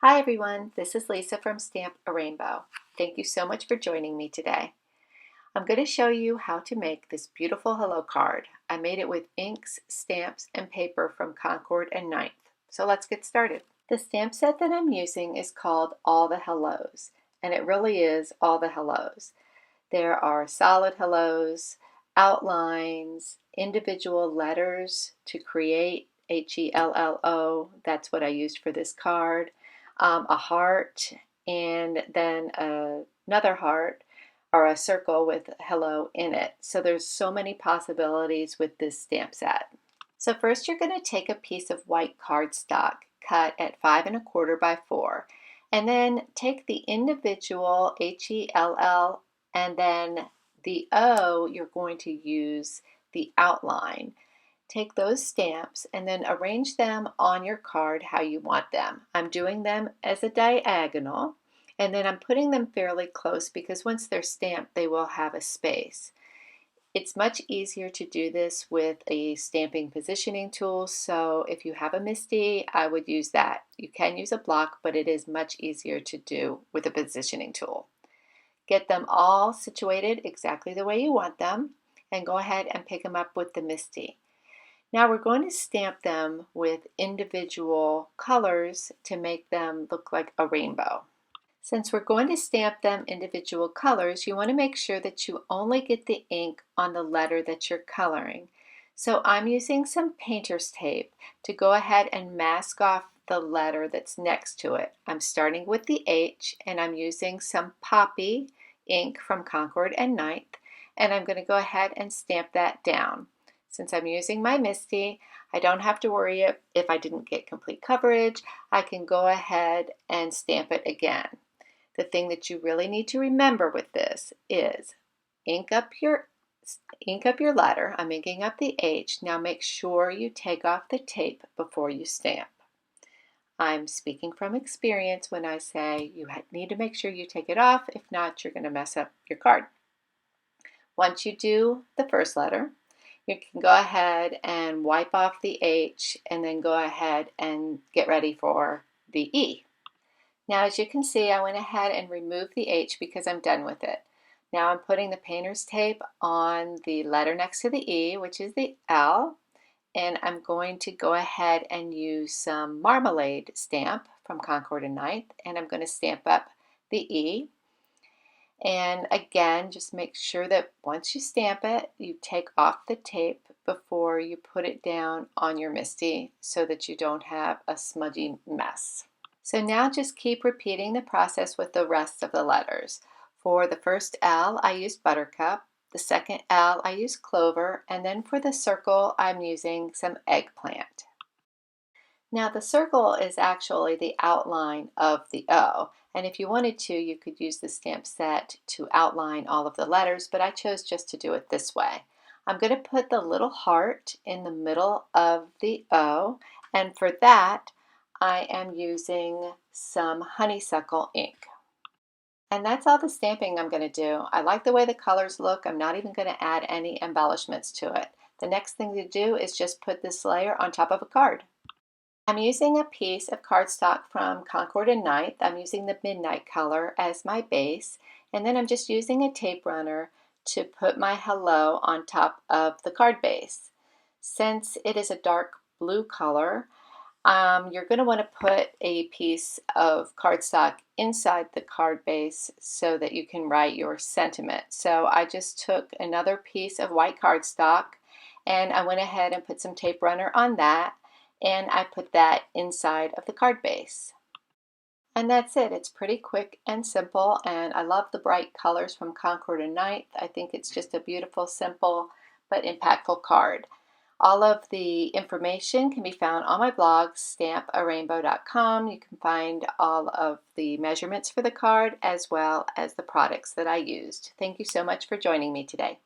Hi everyone, this is Lisa from Stamp a Rainbow. Thank you so much for joining me today. I'm going to show you how to make this beautiful hello card. I made it with inks, stamps, and paper from Concord and Ninth. So let's get started. The stamp set that I'm using is called All the Hellos, and it really is all the hellos. There are solid hellos, outlines, individual letters to create HELLO. That's what I used for this card. A heart, and then another heart or a circle with hello in it. So there's so many possibilities with this stamp set. So first you're going to take a piece of white cardstock cut at 5 1/4 by 4, and then take the individual HELL, and then the O you're going to use the outline. Take those stamps and then arrange them on your card how you want them. I'm doing them as a diagonal, and then I'm putting them fairly close because once they're stamped they will have a space. It's much easier to do this with a stamping positioning tool, so if you have a MISTI, I would use that. You can use a block, but it is much easier to do with a positioning tool. Get them all situated exactly the way you want them, and go ahead and pick them up with the MISTI. Now we're going to stamp them with individual colors to make them look like a rainbow. Since we're going to stamp them individual colors, you want to make sure that you only get the ink on the letter that you're coloring. So I'm using some painter's tape to go ahead and mask off the letter that's next to it. I'm starting with the H, and I'm using some poppy ink from Concord and Ninth, and I'm going to go ahead and stamp that down. Since I'm using my MISTI, I don't have to worry if I didn't get complete coverage. I can go ahead and stamp it again. The thing that you really need to remember with this is ink up your letter. I'm inking up the H. Now make sure you take off the tape before you stamp. I'm speaking from experience when I say you need to make sure you take it off. If not, you're going to mess up your card. Once you do the first letter, you can go ahead and wipe off the H and then go ahead and get ready for the E. Now as you can see, I went ahead and removed the H because I'm done with it. Now I'm putting the painter's tape on the letter next to the E, which is the L, and I'm going to go ahead and use some marmalade stamp from Concord and Ninth, and I'm going to stamp up the E. And again, just make sure that once you stamp it, you take off the tape before you put it down on your MISTI so that you don't have a smudgy mess. So now just keep repeating the process with the rest of the letters. For the first L, I used buttercup. The second L, I used clover. And then for the circle, I'm using some eggplant. Now the circle is actually the outline of the O, and if you wanted to, you could use the stamp set to outline all of the letters, but I chose just to do it this way. I'm going to put the little heart in the middle of the O, and for that I am using some honeysuckle ink. And that's all the stamping I'm going to do. I like the way the colors look. I'm not even going to add any embellishments to it. The next thing to do is just put this layer on top of a card. I'm using a piece of cardstock from Concord and Ninth. I'm using the midnight color as my base, and then I'm just using a tape runner to put my hello on top of the card base. Since it is a dark blue color, you're going to want to put a piece of cardstock inside the card base so that you can write your sentiment. So I just took another piece of white cardstock and I went ahead and put some tape runner on that, and I put that inside of the card base. And that's it. It's pretty quick and simple, and I love the bright colors from Concord and Ninth. I think it's just a beautiful, simple, but impactful card. All of the information can be found on my blog, stamparainbow.com. You can find all of the measurements for the card as well as the products that I used. Thank you so much for joining me today.